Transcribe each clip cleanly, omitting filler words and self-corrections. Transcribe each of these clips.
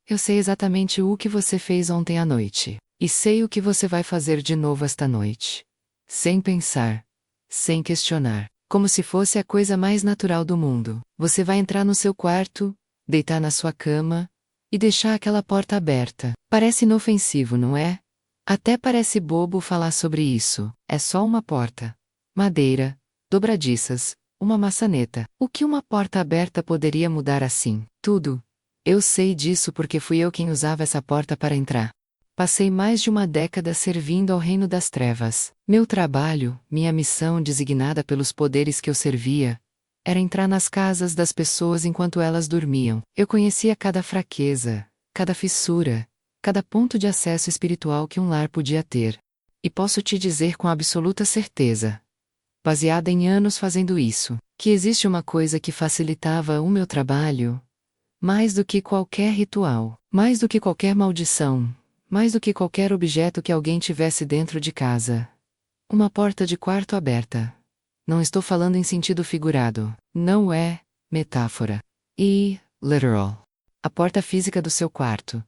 Eu sei exatamente o que você fez ontem à noite. E sei o que você vai fazer de novo esta noite. Sem pensar. Sem questionar. Como se fosse a coisa mais natural do mundo. Você vai entrar no seu quarto, deitar na sua cama e deixar aquela porta aberta. Parece inofensivo, não é? Até parece bobo falar sobre isso. É só uma porta. Madeira, dobradiças, uma maçaneta. O que uma porta aberta poderia mudar assim? Tudo. Eu sei disso porque fui eu quem usava essa porta para entrar. Passei mais de uma década servindo ao reino das trevas. Meu trabalho, minha missão designada pelos poderes que eu servia, era entrar nas casas das pessoas enquanto elas dormiam. Eu conhecia cada fraqueza, cada fissura, cada ponto de acesso espiritual que um lar podia ter. E posso te dizer com absoluta certeza, baseada em anos fazendo isso, que existe uma coisa que facilitava o meu trabalho, mais do que qualquer ritual, mais do que qualquer maldição, mais do que qualquer objeto que alguém tivesse dentro de casa. Uma porta de quarto aberta. Não estou falando em sentido figurado. Não é metáfora. E literal. A porta física do seu quarto,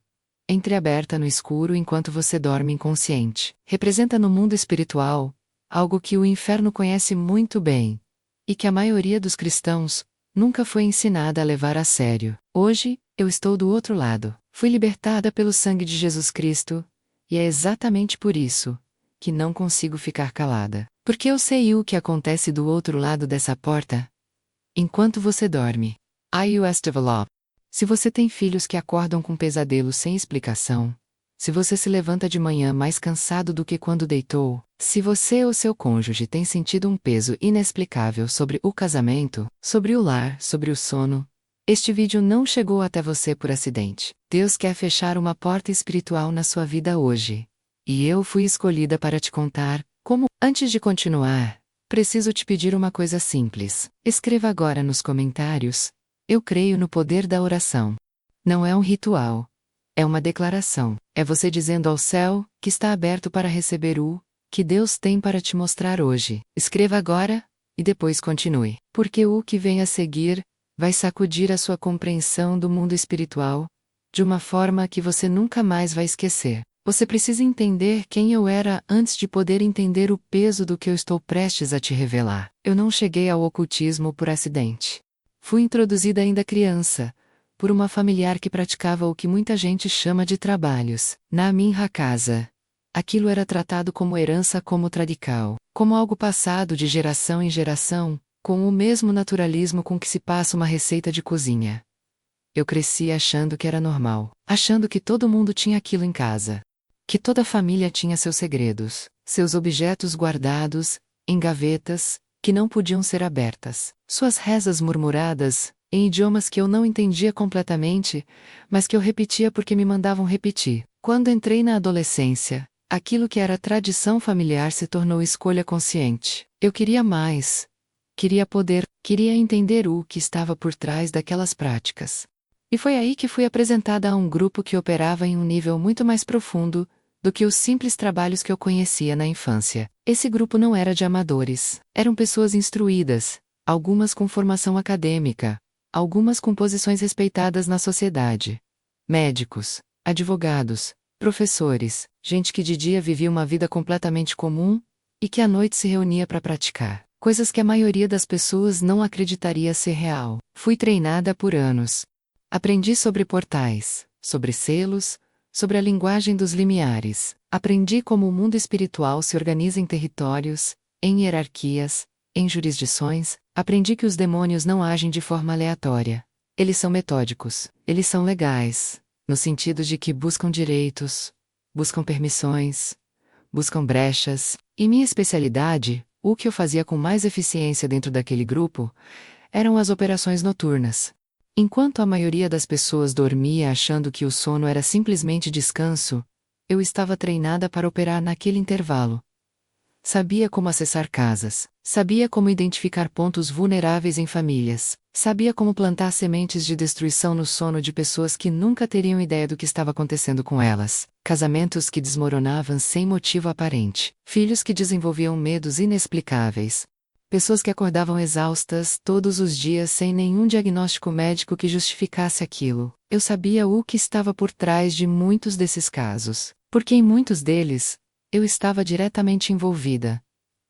entreaberta no escuro enquanto você dorme inconsciente, representa no mundo espiritual algo que o inferno conhece muito bem e que a maioria dos cristãos nunca foi ensinada a levar a sério. Hoje, eu estou do outro lado. Fui libertada pelo sangue de Jesus Cristo, e é exatamente por isso que não consigo ficar calada. Porque eu sei o que acontece do outro lado dessa porta. Enquanto você dorme. iOS Develop. Se você tem filhos que acordam com pesadelos sem explicação, se você se levanta de manhã mais cansado do que quando deitou, se você ou seu cônjuge tem sentido um peso inexplicável sobre o casamento, sobre o lar, sobre o sono, este vídeo não chegou até você por acidente. Deus quer fechar uma porta espiritual na sua vida hoje. E eu fui escolhida para te contar como. Antes de continuar, preciso te pedir uma coisa simples. Escreva agora nos comentários: eu creio no poder da oração. Não é um ritual. É uma declaração. É você dizendo ao céu que está aberto para receber o que Deus tem para te mostrar hoje. Escreva agora e depois continue. Porque o que vem a seguir vai sacudir a sua compreensão do mundo espiritual de uma forma que você nunca mais vai esquecer. Você precisa entender quem eu era antes de poder entender o peso do que eu estou prestes a te revelar. Eu não cheguei ao ocultismo por acidente. Fui introduzida ainda criança, por uma familiar que praticava o que muita gente chama de trabalhos. Na minha casa, aquilo era tratado como herança como tradical, como algo passado de geração em geração, com o mesmo naturalismo com que se passa uma receita de cozinha. Eu cresci achando que era normal, achando que todo mundo tinha aquilo em casa. Que toda família tinha seus segredos, seus objetos guardados, em gavetas, que não podiam ser abertas. Suas rezas murmuradas, em idiomas que eu não entendia completamente, mas que eu repetia porque me mandavam repetir. Quando entrei na adolescência, aquilo que era tradição familiar se tornou escolha consciente. Eu queria mais. Queria poder, queria entender o que estava por trás daquelas práticas. E foi aí que fui apresentada a um grupo que operava em um nível muito mais profundo do que os simples trabalhos que eu conhecia na infância. Esse grupo não era de amadores. Eram pessoas instruídas, algumas com formação acadêmica, algumas com posições respeitadas na sociedade. Médicos, advogados, professores, gente que de dia vivia uma vida completamente comum e que à noite se reunia para praticar coisas que a maioria das pessoas não acreditaria ser real. Fui treinada por anos. Aprendi sobre portais, sobre selos, sobre a linguagem dos limiares. Aprendi como o mundo espiritual se organiza em territórios, em hierarquias, em jurisdições. Aprendi que os demônios não agem de forma aleatória. Eles são metódicos. Eles são legais, no sentido de que buscam direitos, buscam permissões, buscam brechas. E minha especialidade, o que eu fazia com mais eficiência dentro daquele grupo, eram as operações noturnas. Enquanto a maioria das pessoas dormia achando que o sono era simplesmente descanso, eu estava treinada para operar naquele intervalo. Sabia como acessar casas, sabia como identificar pontos vulneráveis em famílias, sabia como plantar sementes de destruição no sono de pessoas que nunca teriam ideia do que estava acontecendo com elas, casamentos que desmoronavam sem motivo aparente, filhos que desenvolviam medos inexplicáveis. Pessoas que acordavam exaustas todos os dias sem nenhum diagnóstico médico que justificasse aquilo. Eu sabia o que estava por trás de muitos desses casos, porque em muitos deles, eu estava diretamente envolvida.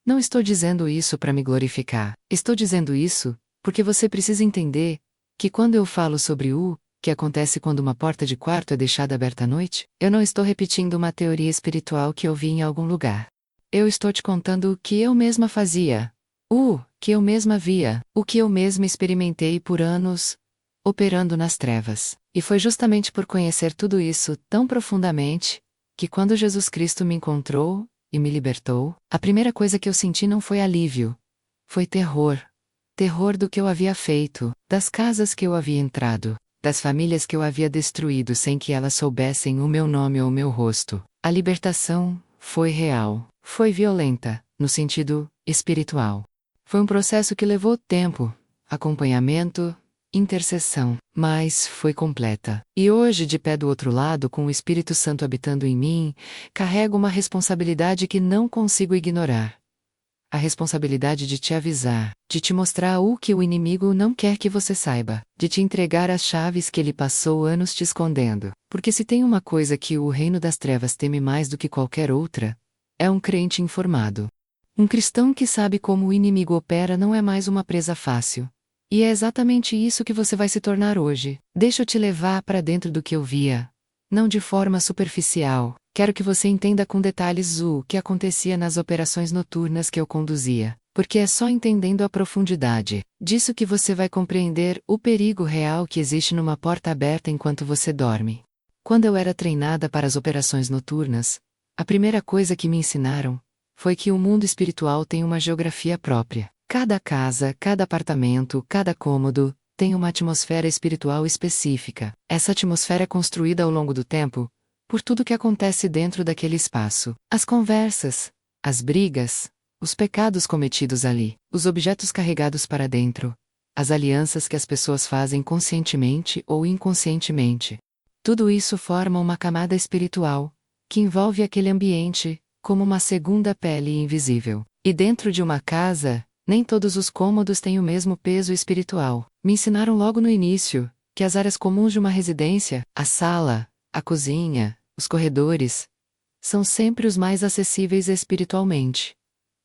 Não estou dizendo isso para me glorificar. Estou dizendo isso porque você precisa entender que quando eu falo sobre o que acontece quando uma porta de quarto é deixada aberta à noite, eu não estou repetindo uma teoria espiritual que eu vi em algum lugar. Eu estou te contando o que eu mesma fazia. O que eu mesma via, o que eu mesma experimentei por anos, operando nas trevas. E foi justamente por conhecer tudo isso tão profundamente, que quando Jesus Cristo me encontrou e me libertou, a primeira coisa que eu senti não foi alívio, foi terror. Terror do que eu havia feito, das casas que eu havia entrado, das famílias que eu havia destruído sem que elas soubessem o meu nome ou o meu rosto. A libertação foi real, foi violenta, no sentido espiritual. Foi um processo que levou tempo, acompanhamento, intercessão, mas foi completa. E hoje, de pé do outro lado, com o Espírito Santo habitando em mim, carrego uma responsabilidade que não consigo ignorar. A responsabilidade de te avisar, de te mostrar o que o inimigo não quer que você saiba, de te entregar as chaves que ele passou anos te escondendo. Porque se tem uma coisa que o reino das trevas teme mais do que qualquer outra, é um crente informado. Um cristão que sabe como o inimigo opera não é mais uma presa fácil. E é exatamente isso que você vai se tornar hoje. Deixa eu te levar para dentro do que eu via. Não de forma superficial. Quero que você entenda com detalhes o que acontecia nas operações noturnas que eu conduzia. Porque é só entendendo a profundidade disso que você vai compreender o perigo real que existe numa porta aberta enquanto você dorme. Quando eu era treinada para as operações noturnas, a primeira coisa que me ensinaram foi que o mundo espiritual tem uma geografia própria. Cada casa, cada apartamento, cada cômodo, tem uma atmosfera espiritual específica. Essa atmosfera é construída ao longo do tempo, por tudo que acontece dentro daquele espaço. As conversas, as brigas, os pecados cometidos ali, os objetos carregados para dentro, as alianças que as pessoas fazem conscientemente ou inconscientemente. Tudo isso forma uma camada espiritual, que envolve aquele ambiente, como uma segunda pele invisível. E dentro de uma casa, nem todos os cômodos têm o mesmo peso espiritual. Me ensinaram logo no início, que as áreas comuns de uma residência, a sala, a cozinha, os corredores, são sempre os mais acessíveis espiritualmente.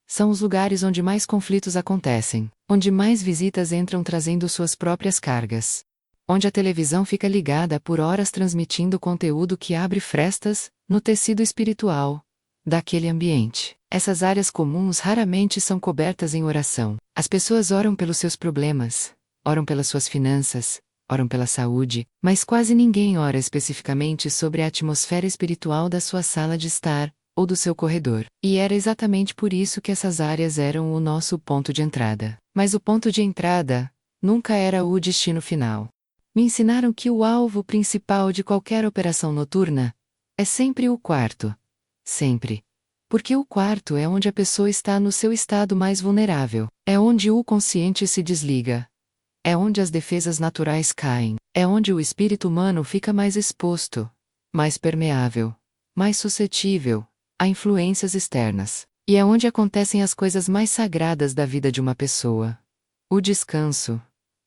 São os lugares onde mais conflitos acontecem, onde mais visitas entram trazendo suas próprias cargas. Onde a televisão fica ligada por horas transmitindo conteúdo que abre frestas no tecido espiritual daquele ambiente. Essas áreas comuns raramente são cobertas em oração. As pessoas oram pelos seus problemas, oram pelas suas finanças, oram pela saúde, mas quase ninguém ora especificamente sobre a atmosfera espiritual da sua sala de estar, ou do seu corredor. E era exatamente por isso que essas áreas eram o nosso ponto de entrada. Mas o ponto de entrada nunca era o destino final. Me ensinaram que o alvo principal de qualquer operação noturna é sempre o quarto. Sempre. Porque o quarto é onde a pessoa está no seu estado mais vulnerável. É onde o consciente se desliga. É onde as defesas naturais caem. É onde o espírito humano fica mais exposto, mais permeável, mais suscetível a influências externas. E é onde acontecem as coisas mais sagradas da vida de uma pessoa. O descanso,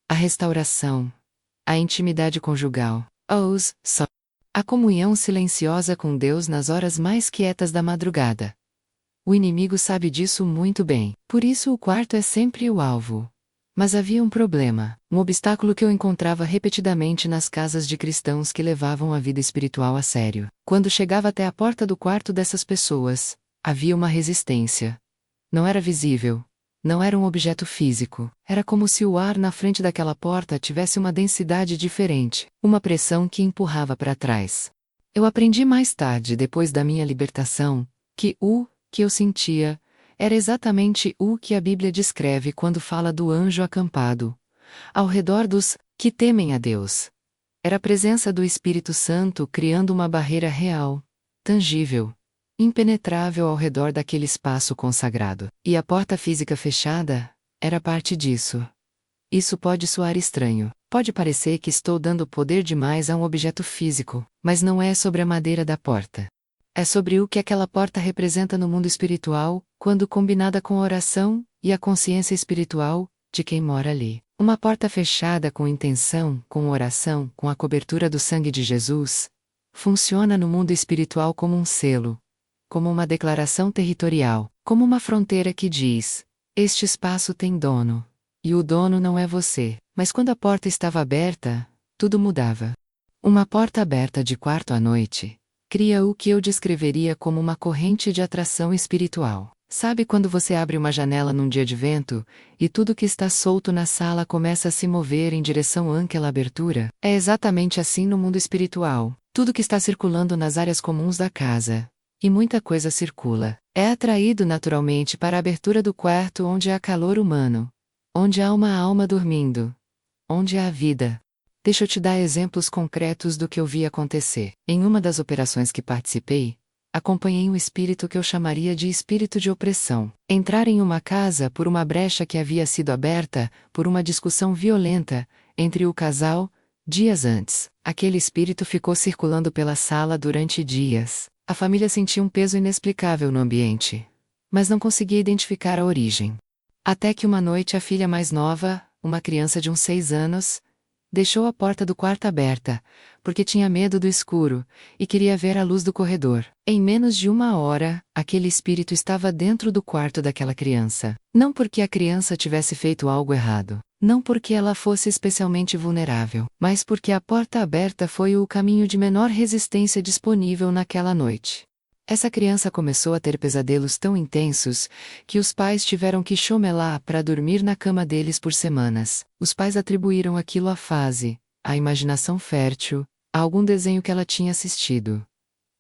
a restauração, a intimidade conjugal, a comunhão silenciosa com Deus nas horas mais quietas da madrugada. O inimigo sabe disso muito bem. Por isso o quarto é sempre o alvo. Mas havia um problema, um obstáculo que eu encontrava repetidamente nas casas de cristãos que levavam a vida espiritual a sério. Quando chegava até a porta do quarto dessas pessoas, havia uma resistência. Não era visível. Não era um objeto físico. Era como se o ar na frente daquela porta tivesse uma densidade diferente, uma pressão que empurrava para trás. Eu aprendi mais tarde, depois da minha libertação, que o que eu sentia era exatamente o que a Bíblia descreve quando fala do anjo acampado ao redor dos que temem a Deus. Era a presença do Espírito Santo criando uma barreira real, tangível, impenetrável ao redor daquele espaço consagrado. E a porta física fechada era parte disso. Isso pode soar estranho. Pode parecer que estou dando poder demais a um objeto físico, mas não é sobre a madeira da porta. É sobre o que aquela porta representa no mundo espiritual, quando combinada com oração, e a consciência espiritual de quem mora ali. Uma porta fechada com intenção, com oração, com a cobertura do sangue de Jesus, funciona no mundo espiritual como um selo, como uma declaração territorial, como uma fronteira que diz: este espaço tem dono. E o dono não é você. Mas quando a porta estava aberta, tudo mudava. Uma porta aberta de quarto à noite cria o que eu descreveria como uma corrente de atração espiritual. Sabe quando você abre uma janela num dia de vento, e tudo que está solto na sala começa a se mover em direção àquela abertura? É exatamente assim no mundo espiritual. Tudo que está circulando nas áreas comuns da casa, e muita coisa circula, é atraído naturalmente para a abertura do quarto onde há calor humano, onde há uma alma dormindo, onde há vida. Deixa eu te dar exemplos concretos do que eu vi acontecer. Em uma das operações que participei, acompanhei um espírito que eu chamaria de espírito de opressão. Entrar em uma casa por uma brecha que havia sido aberta por uma discussão violenta entre o casal, dias antes. Aquele espírito ficou circulando pela sala durante dias. A família sentia um peso inexplicável no ambiente, mas não conseguia identificar a origem. Até que uma noite a filha mais nova, uma criança de uns 6 anos, deixou a porta do quarto aberta, porque tinha medo do escuro, e queria ver a luz do corredor. Em menos de 1 hora, aquele espírito estava dentro do quarto daquela criança. Não porque a criança tivesse feito algo errado, não porque ela fosse especialmente vulnerável, mas porque a porta aberta foi o caminho de menor resistência disponível naquela noite. Essa criança começou a ter pesadelos tão intensos que os pais tiveram que chomelar para dormir na cama deles por semanas. Os pais atribuíram aquilo à fase, à imaginação fértil, a algum desenho que ela tinha assistido.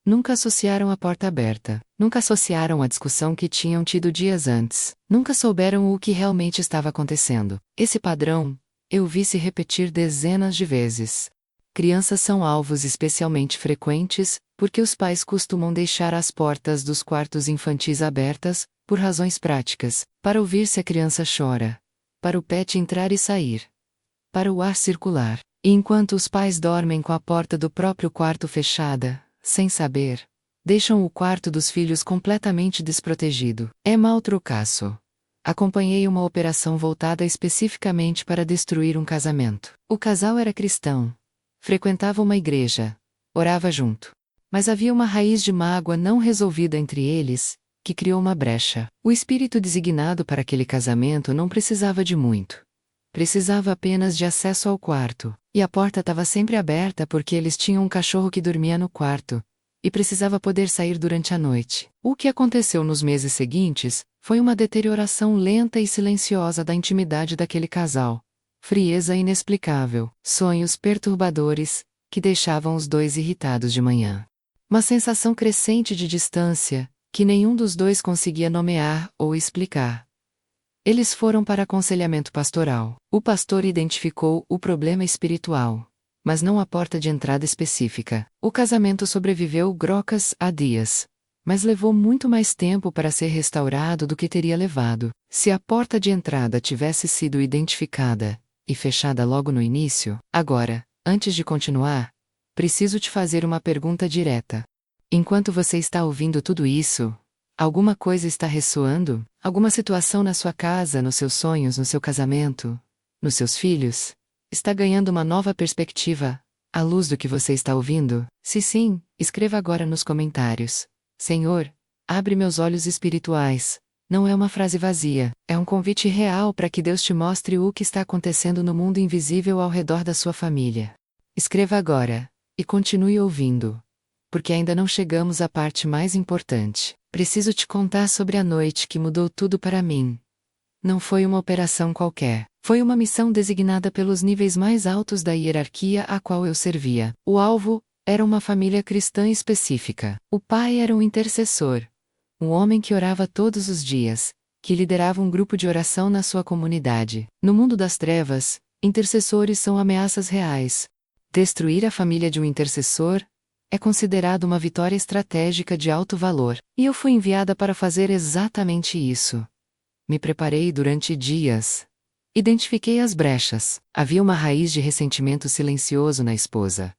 Nunca associaram a porta aberta, nunca associaram a discussão que tinham tido dias antes, nunca souberam o que realmente estava acontecendo. Esse padrão, eu vi se repetir dezenas de vezes. Crianças são alvos especialmente frequentes, porque os pais costumam deixar as portas dos quartos infantis abertas, por razões práticas, para ouvir se a criança chora, para o pet entrar e sair, para o ar circular. E enquanto os pais dormem com a porta do próprio quarto fechada, sem saber, deixam o quarto dos filhos completamente desprotegido. É mau trocaço. Acompanhei uma operação voltada especificamente para destruir um casamento. O casal era cristão. Frequentava uma igreja, orava junto. Mas havia uma raiz de mágoa não resolvida entre eles, que criou uma brecha. O espírito designado para aquele casamento não precisava de muito. Precisava apenas de acesso ao quarto, e a porta estava sempre aberta porque eles tinham um cachorro que dormia no quarto, e precisava poder sair durante a noite. O que aconteceu nos meses seguintes foi uma deterioração lenta e silenciosa da intimidade daquele casal. Frieza inexplicável, sonhos perturbadores, que deixavam os dois irritados de manhã. Uma sensação crescente de distância, que nenhum dos dois conseguia nomear ou explicar. Eles foram para aconselhamento pastoral. O pastor identificou o problema espiritual, mas não a porta de entrada específica. O casamento sobreviveu graças a Deus, mas levou muito mais tempo para ser restaurado do que teria levado. Se a porta de entrada tivesse sido identificada e fechada logo no início. Agora, antes de continuar, preciso te fazer uma pergunta direta. Enquanto você está ouvindo tudo isso, alguma coisa está ressoando? Alguma situação na sua casa, nos seus sonhos, no seu casamento, nos seus filhos, está ganhando uma nova perspectiva, à luz do que você está ouvindo? Se sim, escreva agora nos comentários. Senhor, abre meus olhos espirituais. Não é uma frase vazia, é um convite real para que Deus te mostre o que está acontecendo no mundo invisível ao redor da sua família. Escreva agora, e continue ouvindo. Porque ainda não chegamos à parte mais importante. Preciso te contar sobre a noite que mudou tudo para mim. Não foi uma operação qualquer, foi uma missão designada pelos níveis mais altos da hierarquia a qual eu servia. O alvo era uma família cristã específica. O pai era um intercessor. Um homem que orava todos os dias, que liderava um grupo de oração na sua comunidade. No mundo das trevas, intercessores são ameaças reais. Destruir a família de um intercessor é considerado uma vitória estratégica de alto valor. E eu fui enviada para fazer exatamente isso. Me preparei durante dias. Identifiquei as brechas. Havia uma raiz de ressentimento silencioso na esposa.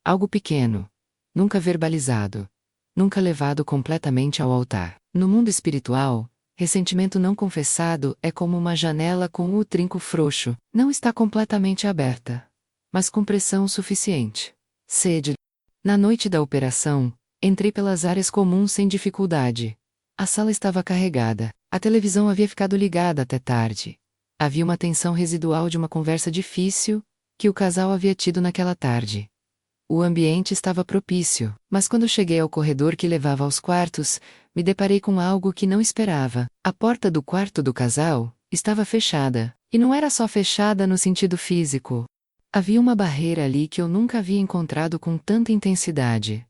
Algo pequeno, nunca verbalizado. Nunca levado completamente ao altar. No mundo espiritual, Ressentimento não confessado é como uma janela com o trinco frouxo, não está completamente aberta, mas com pressão suficiente. Sede. Na noite da operação, entrei pelas áreas comuns sem dificuldade. A sala estava carregada, a televisão havia ficado ligada até tarde. Havia uma tensão residual de uma conversa difícil que o casal havia tido naquela tarde. O ambiente estava propício, mas quando cheguei ao corredor que levava aos quartos, me deparei com algo que não esperava. A porta do quarto do casal estava fechada, e não era só fechada no sentido físico. Havia uma barreira ali que eu nunca havia encontrado com tanta intensidade.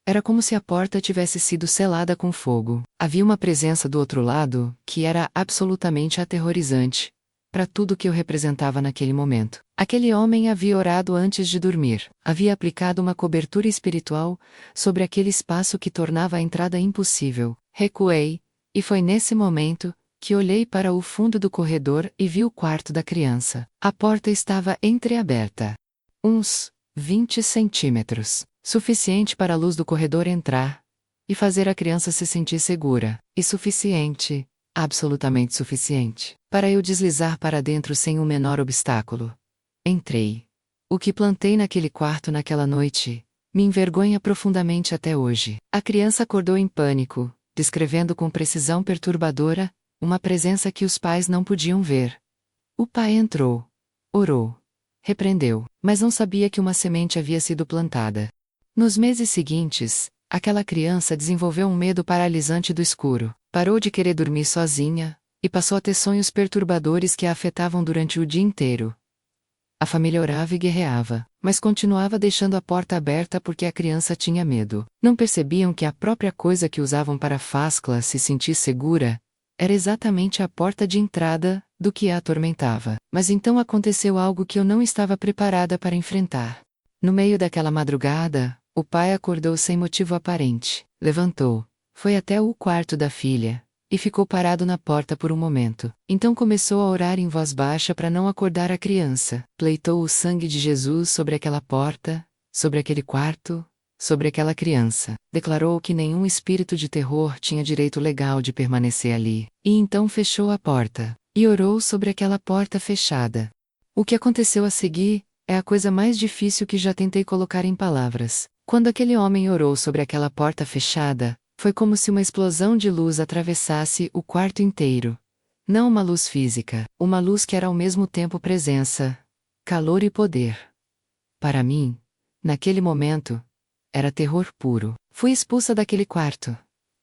Era como se a porta tivesse sido selada com fogo. Havia uma presença do outro lado que era absolutamente aterrorizante para tudo que eu representava naquele momento. Aquele homem havia orado antes de dormir, havia aplicado uma cobertura espiritual sobre aquele espaço que tornava a entrada impossível. Recuei, e foi nesse momento que olhei para o fundo do corredor e vi o quarto da criança. A porta estava entreaberta. Uns 20 centímetros, suficiente para a luz do corredor entrar e fazer a criança se sentir segura, e suficiente, absolutamente suficiente, para eu deslizar para dentro sem o menor obstáculo. Entrei. O que plantei naquele quarto naquela noite me envergonha profundamente até hoje. A criança acordou em pânico, descrevendo com precisão perturbadora uma presença que os pais não podiam ver. O pai entrou, orou, repreendeu, mas não sabia que uma semente havia sido plantada. Nos meses seguintes, aquela criança desenvolveu um medo paralisante do escuro, parou de querer dormir sozinha, e passou a ter sonhos perturbadores que a afetavam durante o dia inteiro. A família orava e guerreava, mas continuava deixando a porta aberta porque a criança tinha medo. Não percebiam que a própria coisa que usavam para fazê-la se sentir segura era exatamente a porta de entrada do que a atormentava. Mas então aconteceu algo que eu não estava preparada para enfrentar. No meio daquela madrugada, o pai acordou sem motivo aparente, levantou, foi até o quarto da filha, e ficou parado na porta por um momento. Então começou a orar em voz baixa para não acordar a criança. Pleitou o sangue de Jesus sobre aquela porta, sobre aquele quarto, sobre aquela criança. Declarou que nenhum espírito de terror tinha direito legal de permanecer ali. E então fechou a porta, e orou sobre aquela porta fechada. O que aconteceu a seguir é a coisa mais difícil que já tentei colocar em palavras. Quando aquele homem orou sobre aquela porta fechada, foi como se uma explosão de luz atravessasse o quarto inteiro. Não uma luz física, uma luz que era ao mesmo tempo presença, calor e poder. Para mim, naquele momento, era terror puro. Fui expulsa daquele quarto.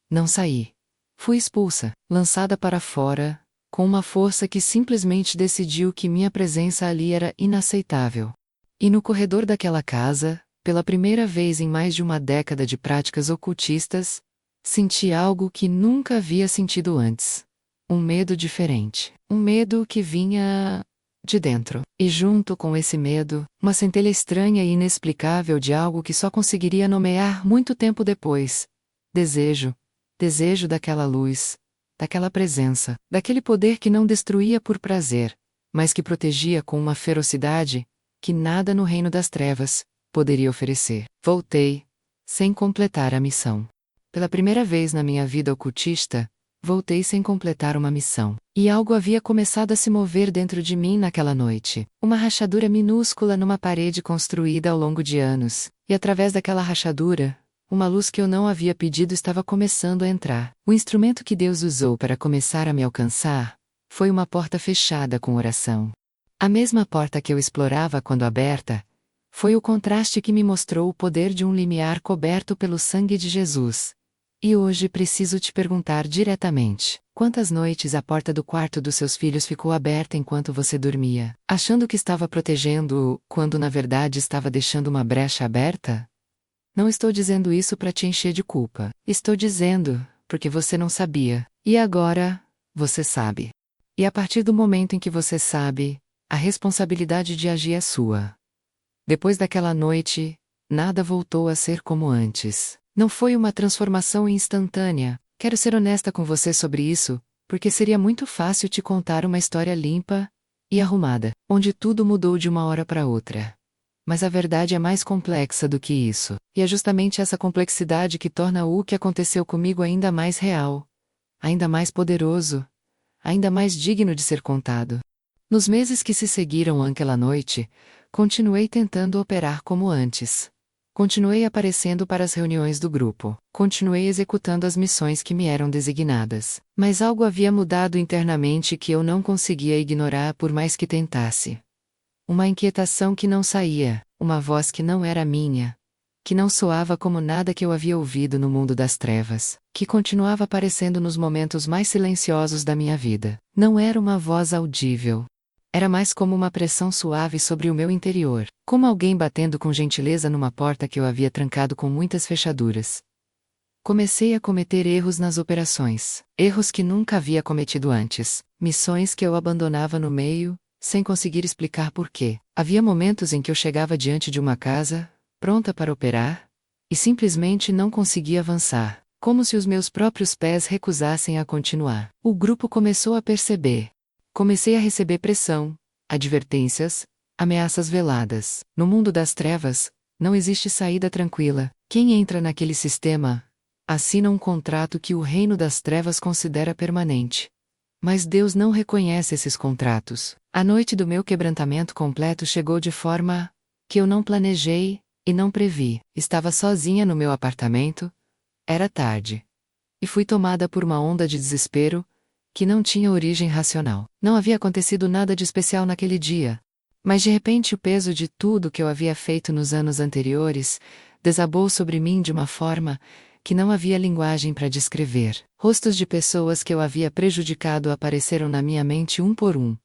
Não saí. Fui expulsa, lançada para fora, com uma força que simplesmente decidiu que minha presença ali era inaceitável. E no corredor daquela casa, pela primeira vez em mais de uma década de práticas ocultistas, senti algo que nunca havia sentido antes. Um medo diferente. Um medo que vinha de dentro. E junto com esse medo, uma centelha estranha e inexplicável de algo que só conseguiria nomear muito tempo depois. Desejo. Desejo daquela luz, daquela presença, daquele poder que não destruía por prazer, mas que protegia com uma ferocidade que nada no reino das trevas poderia oferecer. Voltei, sem completar a missão. Pela primeira vez na minha vida ocultista, voltei sem completar uma missão. E algo havia começado a se mover dentro de mim naquela noite. Uma rachadura minúscula numa parede construída ao longo de anos. E através daquela rachadura, uma luz que eu não havia pedido estava começando a entrar. O instrumento que Deus usou para começar a me alcançar foi uma porta fechada com oração. A mesma porta que eu explorava quando aberta, foi o contraste que me mostrou o poder de um limiar coberto pelo sangue de Jesus. E hoje preciso te perguntar diretamente: quantas noites a porta do quarto dos seus filhos ficou aberta enquanto você dormia, achando que estava protegendo-o, quando na verdade estava deixando uma brecha aberta? Não estou dizendo isso para te encher de culpa. Estou dizendo, porque você não sabia. E agora, você sabe. E a partir do momento em que você sabe, a responsabilidade de agir é sua. Depois daquela noite, nada voltou a ser como antes. Não foi uma transformação instantânea. Quero ser honesta com você sobre isso, porque seria muito fácil te contar uma história limpa e arrumada, onde tudo mudou de uma hora para outra. Mas a verdade é mais complexa do que isso, e é justamente essa complexidade que torna o que aconteceu comigo ainda mais real. ainda mais poderoso, ainda mais digno de ser contado. Nos meses que se seguiram àquela noite, continuei tentando operar como antes. Continuei aparecendo para as reuniões do grupo. Continuei executando as missões que me eram designadas. Mas algo havia mudado internamente que eu não conseguia ignorar por mais que tentasse. Uma inquietação que não saía, uma voz que não era minha, que não soava como nada que eu havia ouvido no mundo das trevas, que continuava aparecendo nos momentos mais silenciosos da minha vida. Não era uma voz audível. Era mais como uma pressão suave sobre o meu interior, como alguém batendo com gentileza numa porta que eu havia trancado com muitas fechaduras. Comecei a cometer erros nas operações, erros que nunca havia cometido antes, missões que eu abandonava no meio, sem conseguir explicar por quê. Havia momentos em que eu chegava diante de uma casa, pronta para operar, e simplesmente não conseguia avançar, como se os meus próprios pés recusassem a continuar. O grupo começou a perceber. Comecei a receber pressão, advertências, ameaças veladas. No mundo das trevas, não existe saída tranquila. Quem entra naquele sistema assina um contrato que o reino das trevas considera permanente. Mas Deus não reconhece esses contratos. A noite do meu quebrantamento completo chegou de forma que eu não planejei e não previ. Estava sozinha no meu apartamento. Era tarde. E fui tomada por uma onda de desespero que não tinha origem racional. Não havia acontecido nada de especial naquele dia. Mas de repente o peso de tudo que eu havia feito nos anos anteriores desabou sobre mim de uma forma que não havia linguagem para descrever. Rostos de pessoas que eu havia prejudicado apareceram na minha mente um por um.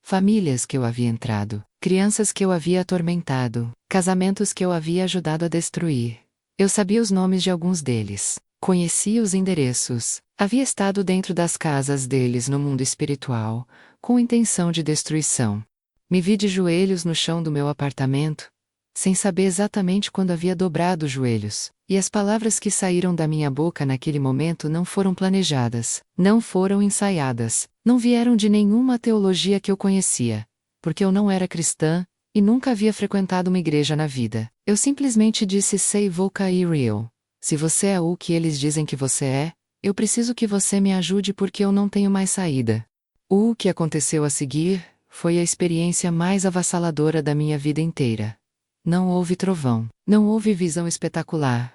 Famílias que eu havia entrado, crianças que eu havia atormentado, casamentos que eu havia ajudado a destruir. Eu sabia os nomes de alguns deles. Conhecia os endereços. Havia estado dentro das casas deles no mundo espiritual, com intenção de destruição. Me vi de joelhos no chão do meu apartamento, sem saber exatamente quando havia dobrado os joelhos, e as palavras que saíram da minha boca naquele momento não foram planejadas, não foram ensaiadas, não vieram de nenhuma teologia que eu conhecia, porque eu não era cristã, e nunca havia frequentado uma igreja na vida. Eu simplesmente disse: sei, vou cair real. Se você é o que eles dizem que você é, eu preciso que você me ajude porque eu não tenho mais saída. O que aconteceu a seguir foi a experiência mais avassaladora da minha vida inteira. Não houve trovão, não houve visão espetacular.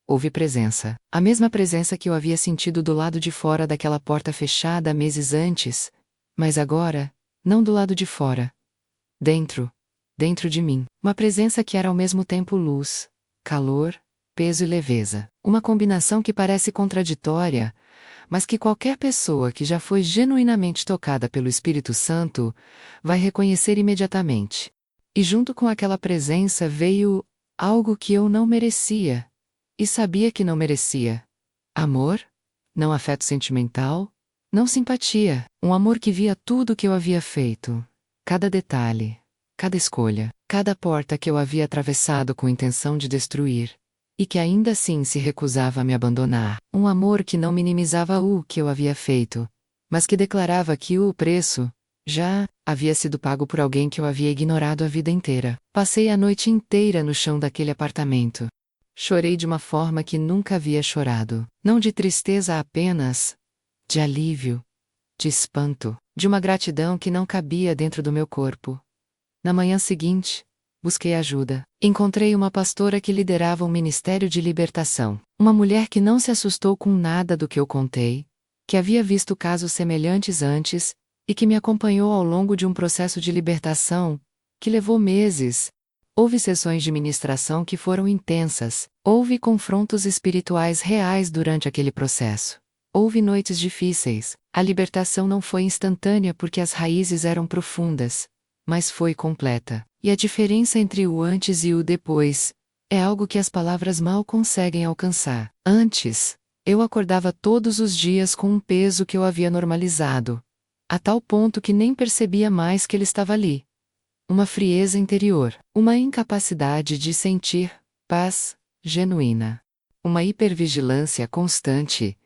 Houve presença. A mesma presença que eu havia sentido do lado de fora daquela porta fechada meses antes, mas agora, não do lado de fora. Dentro de mim. Uma presença que era ao mesmo tempo luz, calor, peso e leveza. Uma combinação que parece contraditória, mas que qualquer pessoa que já foi genuinamente tocada pelo Espírito Santo vai reconhecer imediatamente. E junto com aquela presença veio algo que eu não merecia. E sabia que não merecia. Amor? Não afeto sentimental? Não simpatia. Um amor que via tudo o que eu havia feito. Cada detalhe. Cada escolha. Cada porta que eu havia atravessado com intenção de destruir. E que ainda assim se recusava a me abandonar. Um amor que não minimizava o que eu havia feito, mas que declarava que o preço já havia sido pago por alguém que eu havia ignorado a vida inteira. Passei a noite inteira no chão daquele apartamento. Chorei de uma forma que nunca havia chorado. Não de tristeza apenas, de alívio, de espanto, de uma gratidão que não cabia dentro do meu corpo. Na manhã seguinte, busquei ajuda. Encontrei uma pastora que liderava um ministério de libertação. Uma mulher que não se assustou com nada do que eu contei, que havia visto casos semelhantes antes, e que me acompanhou ao longo de um processo de libertação, que levou meses. Houve sessões de ministração que foram intensas, houve confrontos espirituais reais durante aquele processo. Houve noites difíceis. A libertação não foi instantânea porque as raízes eram profundas, mas foi completa. E a diferença entre o antes e o depois é algo que as palavras mal conseguem alcançar. Antes, eu acordava todos os dias com um peso que eu havia normalizado, a tal ponto que nem percebia mais que ele estava ali. Uma frieza interior, uma incapacidade de sentir paz genuína. Uma hipervigilância constante,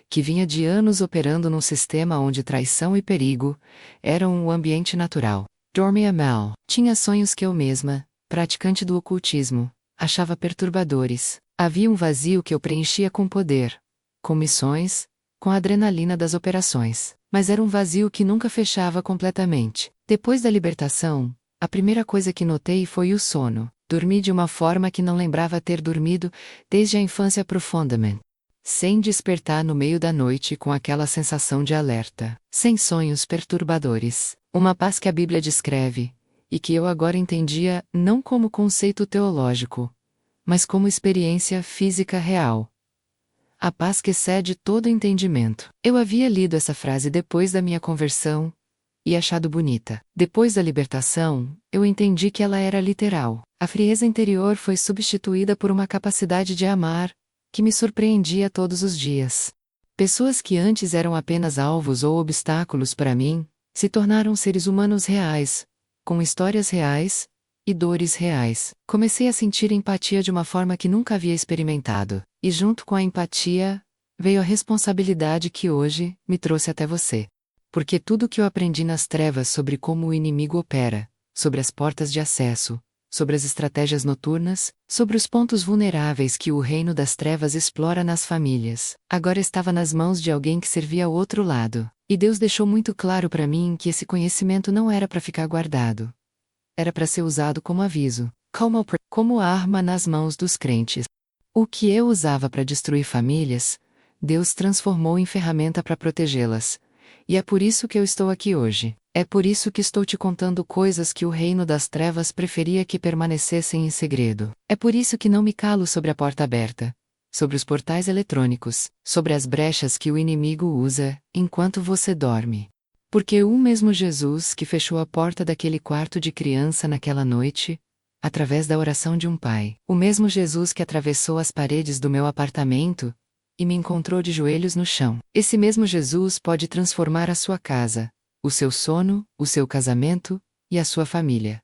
que vinha de anos operando num sistema onde traição e perigo eram um ambiente natural. Dormia mal, tinha sonhos que eu mesma, praticante do ocultismo, achava perturbadores. Havia um vazio que eu preenchia com poder, com missões, com a adrenalina das operações. Mas era um vazio que nunca fechava completamente. Depois da libertação, a primeira coisa que notei foi o sono. Dormi de uma forma que não lembrava ter dormido desde a infância profundamente. Sem despertar no meio da noite com aquela sensação de alerta. Sem sonhos perturbadores. Uma paz que a Bíblia descreve, e que eu agora entendia não como conceito teológico, mas como experiência física real. A paz que excede todo entendimento. Eu havia lido essa frase depois da minha conversão e achado bonita. Depois da libertação, eu entendi que ela era literal. A frieza interior foi substituída por uma capacidade de amar, que me surpreendia todos os dias. Pessoas que antes eram apenas alvos ou obstáculos para mim, se tornaram seres humanos reais, com histórias reais e dores reais. Comecei a sentir empatia de uma forma que nunca havia experimentado, e junto com a empatia, veio a responsabilidade que hoje me trouxe até você. Porque tudo o que eu aprendi nas trevas sobre como o inimigo opera, sobre as portas de acesso, sobre as estratégias noturnas, sobre os pontos vulneráveis que o reino das trevas explora nas famílias, agora estava nas mãos de alguém que servia ao outro lado. E Deus deixou muito claro para mim que esse conhecimento não era para ficar guardado. Era para ser usado como aviso, como arma nas mãos dos crentes. O que eu usava para destruir famílias, Deus transformou em ferramenta para protegê-las. E é por isso que eu estou aqui hoje. É por isso que estou te contando coisas que o reino das trevas preferia que permanecessem em segredo. É por isso que não me calo sobre a porta aberta, sobre os portais eletrônicos, sobre as brechas que o inimigo usa enquanto você dorme. Porque o mesmo Jesus que fechou a porta daquele quarto de criança naquela noite, através da oração de um pai, o mesmo Jesus que atravessou as paredes do meu apartamento e me encontrou de joelhos no chão, esse mesmo Jesus pode transformar a sua casa, o seu sono, o seu casamento e a sua família.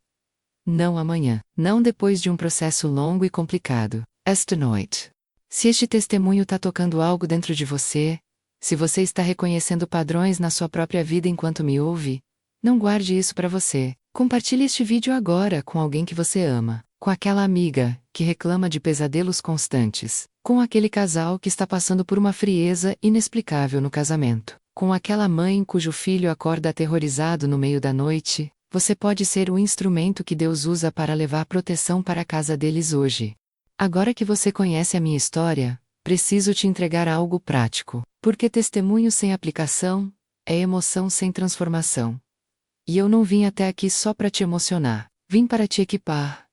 Não amanhã, não depois de um processo longo e complicado, esta noite. Se este testemunho está tocando algo dentro de você, se você está reconhecendo padrões na sua própria vida enquanto me ouve, não guarde isso para você. Compartilhe este vídeo agora com alguém que você ama, com aquela amiga que reclama de pesadelos constantes, com aquele casal que está passando por uma frieza inexplicável no casamento, com aquela mãe cujo filho acorda aterrorizado no meio da noite. Você pode ser o instrumento que Deus usa para levar proteção para a casa deles hoje. Agora que você conhece a minha história, preciso te entregar algo prático, porque testemunho sem aplicação é emoção sem transformação. E eu não vim até aqui só para te emocionar, vim para te equipar.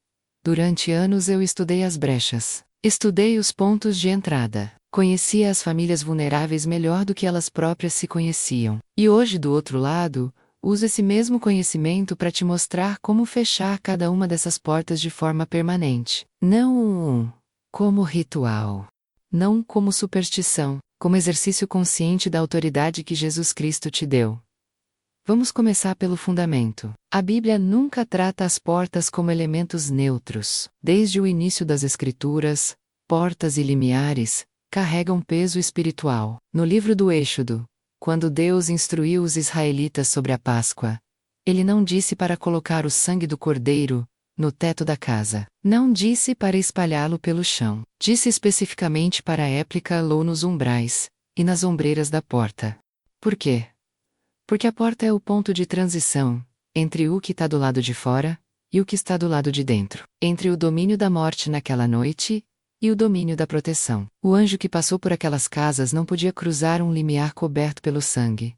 Durante anos eu estudei as brechas, estudei os pontos de entrada, conhecia as famílias vulneráveis melhor do que elas próprias se conheciam. E hoje, do outro lado, uso esse mesmo conhecimento para te mostrar como fechar cada uma dessas portas de forma permanente. Não como ritual. Não como superstição, como exercício consciente da autoridade que Jesus Cristo te deu. Vamos começar pelo fundamento. A Bíblia nunca trata as portas como elementos neutros. Desde o início das Escrituras, portas e limiares carregam peso espiritual. No livro do Êxodo, quando Deus instruiu os israelitas sobre a Páscoa, Ele não disse para colocar o sangue do cordeiro no teto da casa. Não disse para espalhá-lo pelo chão. Disse especificamente para aplicá-lo nos umbrais e nas ombreiras da porta. Por quê? Porque a porta é o ponto de transição entre o que está do lado de fora e o que está do lado de dentro. Entre o domínio da morte naquela noite e o domínio da proteção. O anjo que passou por aquelas casas não podia cruzar um limiar coberto pelo sangue.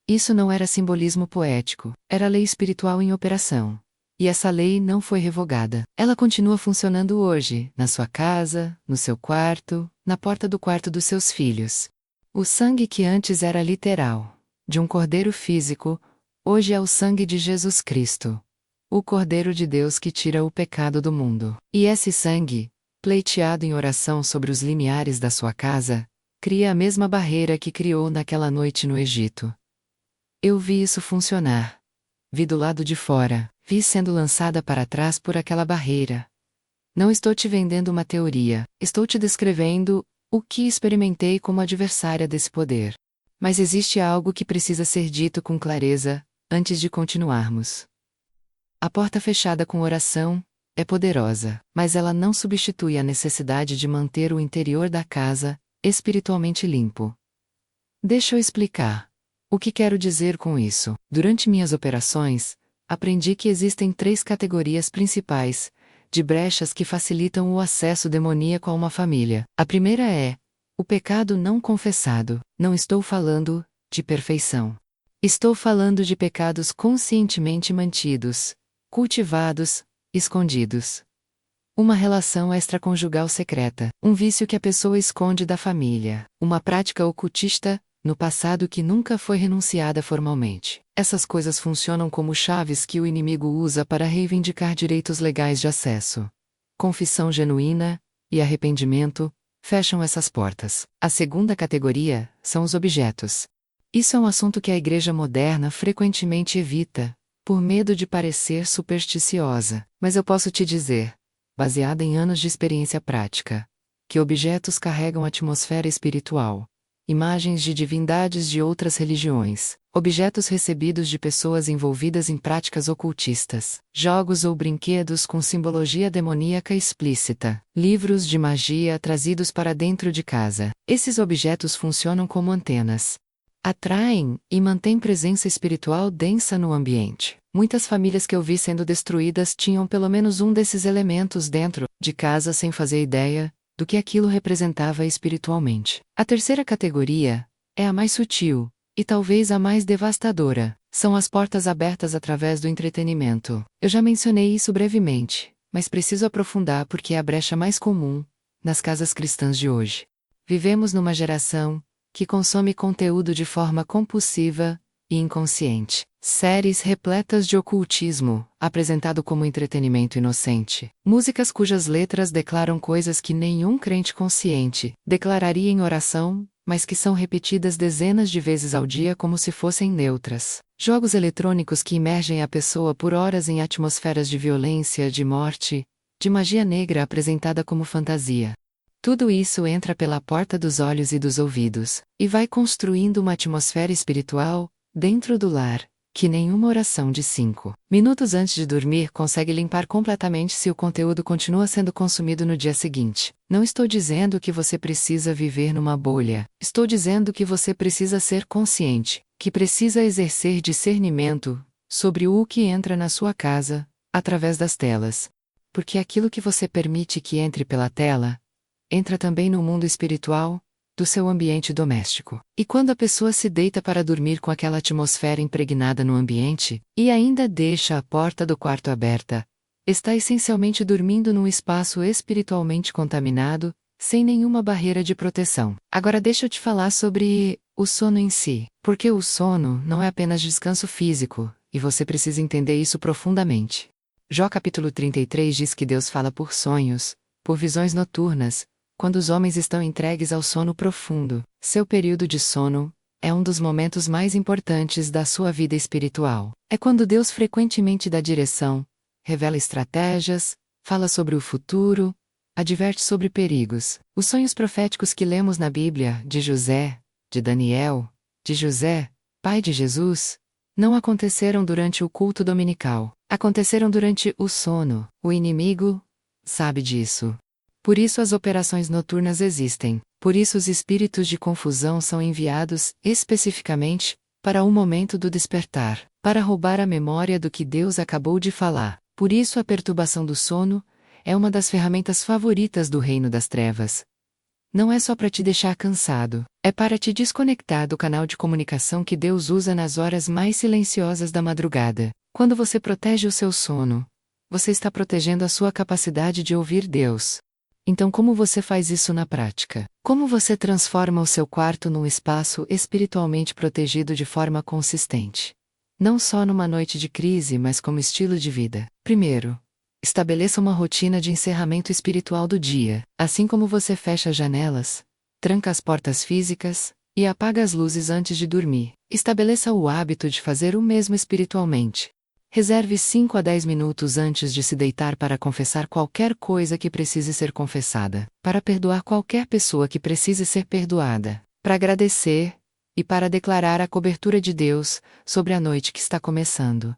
Isso não era simbolismo poético, era lei espiritual em operação. E essa lei não foi revogada. Ela continua funcionando hoje, na sua casa, no seu quarto, na porta do quarto dos seus filhos. O sangue que antes era literal, de um cordeiro físico, hoje é o sangue de Jesus Cristo, o Cordeiro de Deus que tira o pecado do mundo. E esse sangue, pleiteado em oração sobre os limiares da sua casa, cria a mesma barreira que criou naquela noite no Egito. Eu vi isso funcionar. Vi do lado de fora, vi sendo lançada para trás por aquela barreira. Não estou te vendendo uma teoria, estou te descrevendo o que experimentei como adversária desse poder. Mas existe algo que precisa ser dito com clareza, antes de continuarmos. A porta fechada com oração é poderosa, mas ela não substitui a necessidade de manter o interior da casa espiritualmente limpo. Deixa eu explicar. O que quero dizer com isso? Durante minhas operações, aprendi que existem 3 categorias principais de brechas que facilitam o acesso demoníaco a uma família. A primeira é o pecado não confessado. Não estou falando de perfeição. Estou falando de pecados conscientemente mantidos, cultivados, escondidos. Uma relação extraconjugal secreta, um vício que a pessoa esconde da família, uma prática ocultista no passado que nunca foi renunciada formalmente. Essas coisas funcionam como chaves que o inimigo usa para reivindicar direitos legais de acesso. Confissão genuína e arrependimento fecham essas portas. A segunda categoria são os objetos. Isso é um assunto que a igreja moderna frequentemente evita, por medo de parecer supersticiosa, mas eu posso te dizer, baseada em anos de experiência prática, que objetos carregam atmosfera espiritual. Imagens de divindades de outras religiões, objetos recebidos de pessoas envolvidas em práticas ocultistas, jogos ou brinquedos com simbologia demoníaca explícita, livros de magia trazidos para dentro de casa. Esses objetos funcionam como antenas. Atraem e mantêm presença espiritual densa no ambiente. Muitas famílias que eu vi sendo destruídas tinham pelo menos um desses elementos dentro de casa sem fazer ideia do que aquilo representava espiritualmente. A terceira categoria é a mais sutil, e talvez a mais devastadora. São as portas abertas através do entretenimento. Eu já mencionei isso brevemente, mas preciso aprofundar porque é a brecha mais comum nas casas cristãs de hoje. Vivemos numa geração que consome conteúdo de forma compulsiva e inconsciente. Séries repletas de ocultismo, apresentado como entretenimento inocente. Músicas cujas letras declaram coisas que nenhum crente consciente declararia em oração, mas que são repetidas dezenas de vezes ao dia como se fossem neutras. Jogos eletrônicos que imergem a pessoa por horas em atmosferas de violência, de morte, de magia negra apresentada como fantasia. Tudo isso entra pela porta dos olhos e dos ouvidos, e vai construindo uma atmosfera espiritual dentro do lar, que nenhuma oração de 5 minutos antes de dormir consegue limpar completamente se o conteúdo continua sendo consumido no dia seguinte. Não estou dizendo que você precisa viver numa bolha. Estou dizendo que você precisa ser consciente, que precisa exercer discernimento sobre o que entra na sua casa, através das telas. Porque aquilo que você permite que entre pela tela, entra também no mundo espiritual do seu ambiente doméstico. E quando a pessoa se deita para dormir com aquela atmosfera impregnada no ambiente, e ainda deixa a porta do quarto aberta, está essencialmente dormindo num espaço espiritualmente contaminado, sem nenhuma barreira de proteção. Agora deixa eu te falar sobre o sono em si, porque o sono não é apenas descanso físico, e você precisa entender isso profundamente. Jó capítulo 33 diz que Deus fala por sonhos, por visões noturnas, quando os homens estão entregues ao sono profundo. Seu período de sono é um dos momentos mais importantes da sua vida espiritual. É quando Deus frequentemente dá direção, revela estratégias, fala sobre o futuro, adverte sobre perigos. Os sonhos proféticos que lemos na Bíblia, de José, de Daniel, de José, pai de Jesus, não aconteceram durante o culto dominical. Aconteceram durante o sono. O inimigo sabe disso. Por isso as operações noturnas existem. Por isso os espíritos de confusão são enviados, especificamente, para o momento do despertar, para roubar a memória do que Deus acabou de falar. Por isso a perturbação do sono é uma das ferramentas favoritas do reino das trevas. Não é só para te deixar cansado, é para te desconectar do canal de comunicação que Deus usa nas horas mais silenciosas da madrugada. Quando você protege o seu sono, você está protegendo a sua capacidade de ouvir Deus. Então como você faz isso na prática? Como você transforma o seu quarto num espaço espiritualmente protegido de forma consistente? Não só numa noite de crise, mas como estilo de vida. Primeiro, estabeleça uma rotina de encerramento espiritual do dia, assim como você fecha as janelas, tranca as portas físicas e apaga as luzes antes de dormir. Estabeleça o hábito de fazer o mesmo espiritualmente. Reserve 5 a 10 minutos antes de se deitar para confessar qualquer coisa que precise ser confessada, para perdoar qualquer pessoa que precise ser perdoada, para agradecer e para declarar a cobertura de Deus sobre a noite que está começando.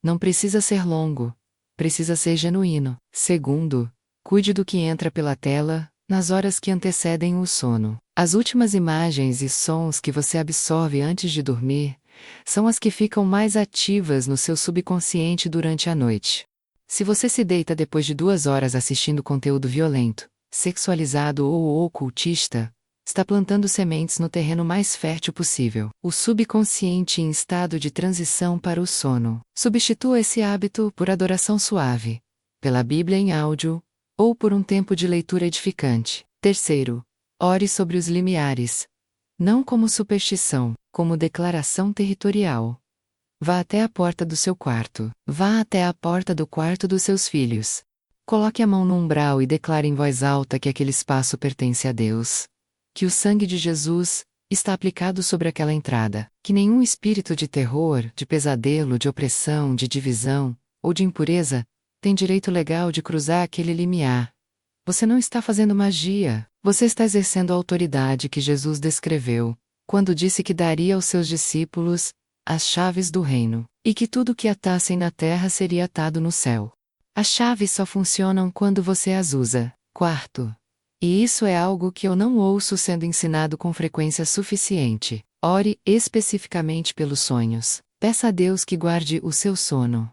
Não precisa ser longo, precisa ser genuíno. Segundo, cuide do que entra pela tela nas horas que antecedem o sono. As últimas imagens e sons que você absorve antes de dormir são as que ficam mais ativas no seu subconsciente durante a noite. Se você se deita depois de 2 horas assistindo conteúdo violento, sexualizado ou ocultista, está plantando sementes no terreno mais fértil possível, o subconsciente em estado de transição para o sono. Substitua esse hábito por adoração suave, pela Bíblia em áudio, ou por um tempo de leitura edificante. Terceiro, ore sobre os limiares. Não como superstição, como declaração territorial. Vá até a porta do seu quarto. Vá até a porta do quarto dos seus filhos. Coloque a mão no umbral e declare em voz alta que aquele espaço pertence a Deus. Que o sangue de Jesus está aplicado sobre aquela entrada. Que nenhum espírito de terror, de pesadelo, de opressão, de divisão ou de impureza tem direito legal de cruzar aquele limiar. Você não está fazendo magia. Você está exercendo a autoridade que Jesus descreveu, quando disse que daria aos seus discípulos as chaves do reino, e que tudo que atassem na terra seria atado no céu. As chaves só funcionam quando você as usa. Quarto. E isso é algo que eu não ouço sendo ensinado com frequência suficiente. Ore especificamente pelos sonhos. Peça a Deus que guarde o seu sono.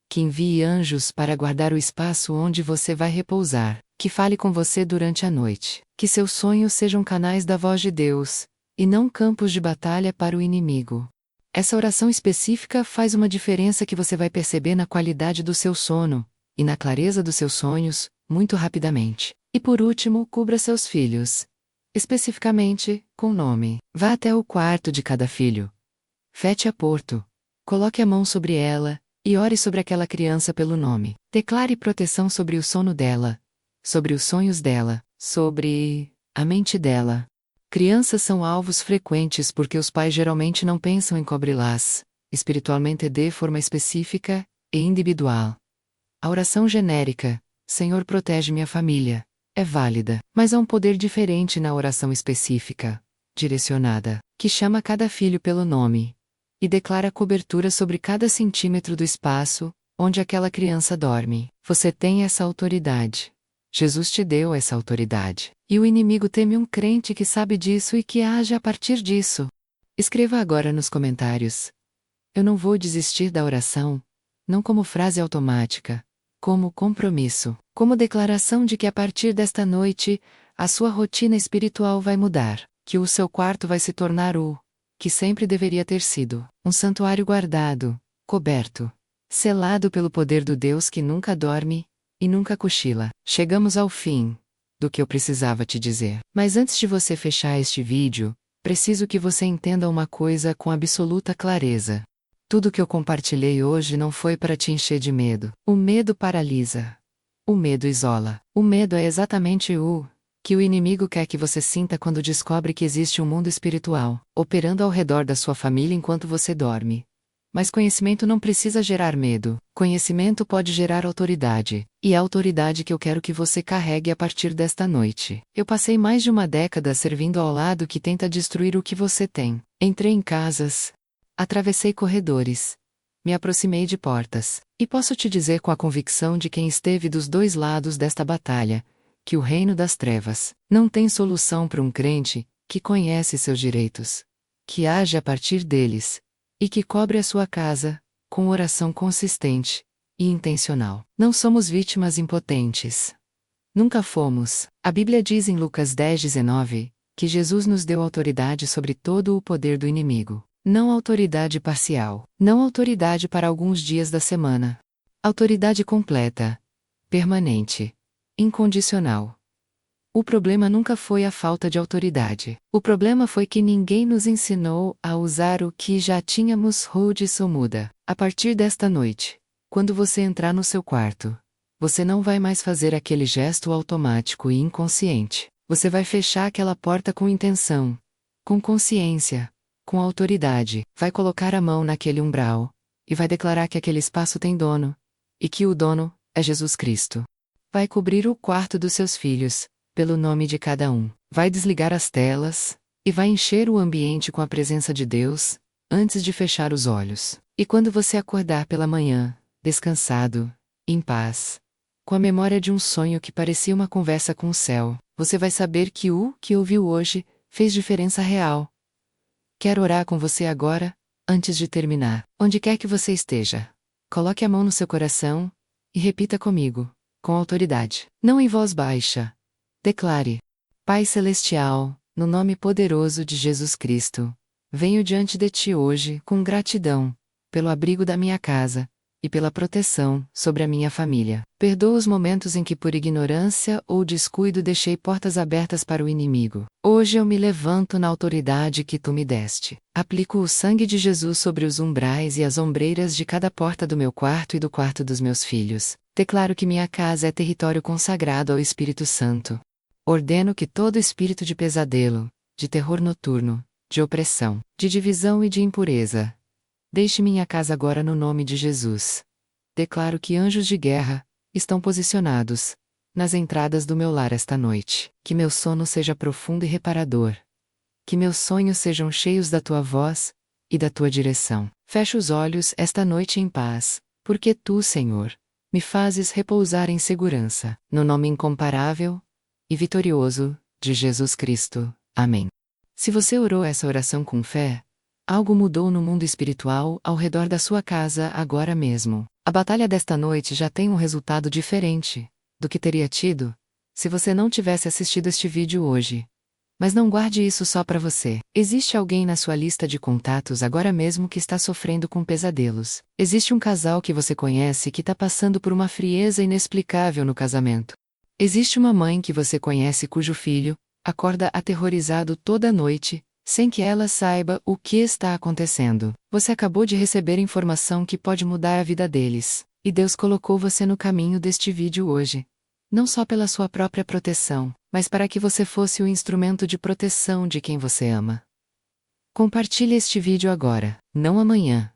Que envie anjos para guardar o espaço onde você vai repousar. Que fale com você durante a noite. Que seus sonhos sejam canais da voz de Deus, e não campos de batalha para o inimigo. Essa oração específica faz uma diferença que você vai perceber na qualidade do seu sono, e na clareza dos seus sonhos, muito rapidamente. E por último, cubra seus filhos. Especificamente, com nome. Vá até o quarto de cada filho. Fete a porto. Coloque a mão sobre ela, e ore sobre aquela criança pelo nome. Declare proteção sobre o sono dela, sobre os sonhos dela, sobre a mente dela. Crianças são alvos frequentes porque os pais geralmente não pensam em cobri-las, espiritualmente de forma específica e individual. A oração genérica, Senhor protege minha família, é válida, mas há um poder diferente na oração específica, direcionada, que chama cada filho pelo nome e declara cobertura sobre cada centímetro do espaço onde aquela criança dorme. Você tem essa autoridade. Jesus te deu essa autoridade. E o inimigo teme um crente que sabe disso e que age a partir disso. Escreva agora nos comentários: eu não vou desistir da oração, não como frase automática, como compromisso, como declaração de que a partir desta noite, a sua rotina espiritual vai mudar, que o seu quarto vai se tornar o que sempre deveria ter sido, um santuário guardado, coberto, selado pelo poder do Deus que nunca dorme e nunca cochila. Chegamos ao fim do que eu precisava te dizer. Mas antes de você fechar este vídeo, preciso que você entenda uma coisa com absoluta clareza. Tudo que eu compartilhei hoje não foi para te encher de medo. O medo paralisa. O medo isola. O medo é exatamente o que o inimigo quer que você sinta quando descobre que existe um mundo espiritual operando ao redor da sua família enquanto você dorme. Mas conhecimento não precisa gerar medo. Conhecimento pode gerar autoridade. E a autoridade que eu quero que você carregue a partir desta noite. Eu passei mais de uma década servindo ao lado que tenta destruir o que você tem. Entrei em casas. Atravessei corredores. Me aproximei de portas. E posso te dizer com a convicção de quem esteve dos dois lados desta batalha, que o reino das trevas não tem solução para um crente que conhece seus direitos, que age a partir deles, e que cobre a sua casa, com oração consistente e intencional. Não somos vítimas impotentes. Nunca fomos. A Bíblia diz em Lucas 10:19, que Jesus nos deu autoridade sobre todo o poder do inimigo. Não autoridade parcial. Não autoridade para alguns dias da semana. Autoridade completa, permanente, incondicional. O problema nunca foi a falta de autoridade. O problema foi que ninguém nos ensinou a usar o que já tínhamos. Hudson muda. A partir desta noite, quando você entrar no seu quarto, você não vai mais fazer aquele gesto automático e inconsciente. Você vai fechar aquela porta com intenção, com consciência, com autoridade. Vai colocar a mão naquele umbral e vai declarar que aquele espaço tem dono e que o dono é Jesus Cristo. Vai cobrir o quarto dos seus filhos pelo nome de cada um. Vai desligar as telas e vai encher o ambiente com a presença de Deus antes de fechar os olhos. E quando você acordar pela manhã, descansado, em paz, com a memória de um sonho que parecia uma conversa com o céu, você vai saber que o que ouviu hoje fez diferença real. Quero orar com você agora, antes de terminar. Onde quer que você esteja, coloque a mão no seu coração e repita comigo, com autoridade, não em voz baixa. Declare: Pai Celestial, no nome poderoso de Jesus Cristo, venho diante de Ti hoje com gratidão pelo abrigo da minha casa e pela proteção sobre a minha família. Perdoa os momentos em que por ignorância ou descuido deixei portas abertas para o inimigo. Hoje eu me levanto na autoridade que Tu me deste. Aplico o sangue de Jesus sobre os umbrais e as ombreiras de cada porta do meu quarto e do quarto dos meus filhos. Declaro que minha casa é território consagrado ao Espírito Santo. Ordeno que todo espírito de pesadelo, de terror noturno, de opressão, de divisão e de impureza, deixe minha casa agora no nome de Jesus. Declaro que anjos de guerra estão posicionados nas entradas do meu lar esta noite. Que meu sono seja profundo e reparador. Que meus sonhos sejam cheios da Tua voz e da Tua direção. Feche os olhos esta noite em paz, porque Tu, Senhor, me fazes repousar em segurança. No nome incomparável e vitorioso de Jesus Cristo. Amém. Se você orou essa oração com fé, algo mudou no mundo espiritual ao redor da sua casa agora mesmo. A batalha desta noite já tem um resultado diferente do que teria tido se você não tivesse assistido este vídeo hoje. Mas não guarde isso só para você. Existe alguém na sua lista de contatos agora mesmo que está sofrendo com pesadelos. Existe um casal que você conhece que está passando por uma frieza inexplicável no casamento. Existe uma mãe que você conhece cujo filho acorda aterrorizado toda noite, sem que ela saiba o que está acontecendo. Você acabou de receber informação que pode mudar a vida deles, e Deus colocou você no caminho deste vídeo hoje. Não só pela sua própria proteção, mas para que você fosse o instrumento de proteção de quem você ama. Compartilhe este vídeo agora, não amanhã.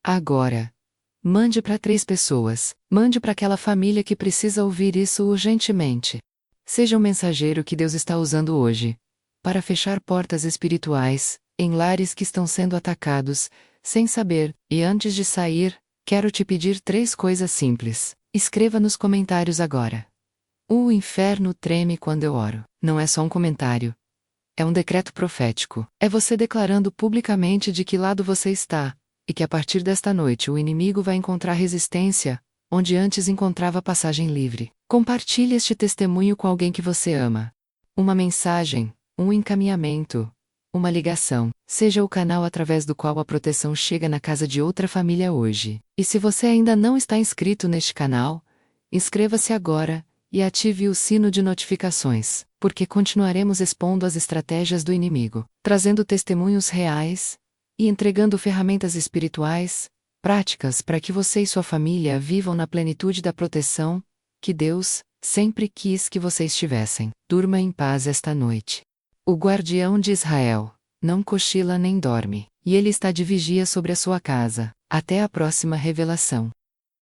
Agora. Mande para 3 pessoas, mande para aquela família que precisa ouvir isso urgentemente. Seja o mensageiro que Deus está usando hoje para fechar portas espirituais em lares que estão sendo atacados, sem saber. E antes de sair, quero te pedir 3 coisas simples. Escreva nos comentários agora: O inferno treme quando eu oro. Não é só um comentário. É um decreto profético. É você declarando publicamente de que lado você está, e que a partir desta noite o inimigo vai encontrar resistência, onde antes encontrava passagem livre. Compartilhe este testemunho com alguém que você ama. Uma mensagem, um encaminhamento, uma ligação, seja o canal através do qual a proteção chega na casa de outra família hoje. E se você ainda não está inscrito neste canal, inscreva-se agora e ative o sino de notificações, porque continuaremos expondo as estratégias do inimigo, trazendo testemunhos reais e entregando ferramentas espirituais, práticas para que você e sua família vivam na plenitude da proteção que Deus sempre quis que vocês tivessem. Durma em paz esta noite. O guardião de Israel não cochila nem dorme, e ele está de vigia sobre a sua casa, até a próxima revelação.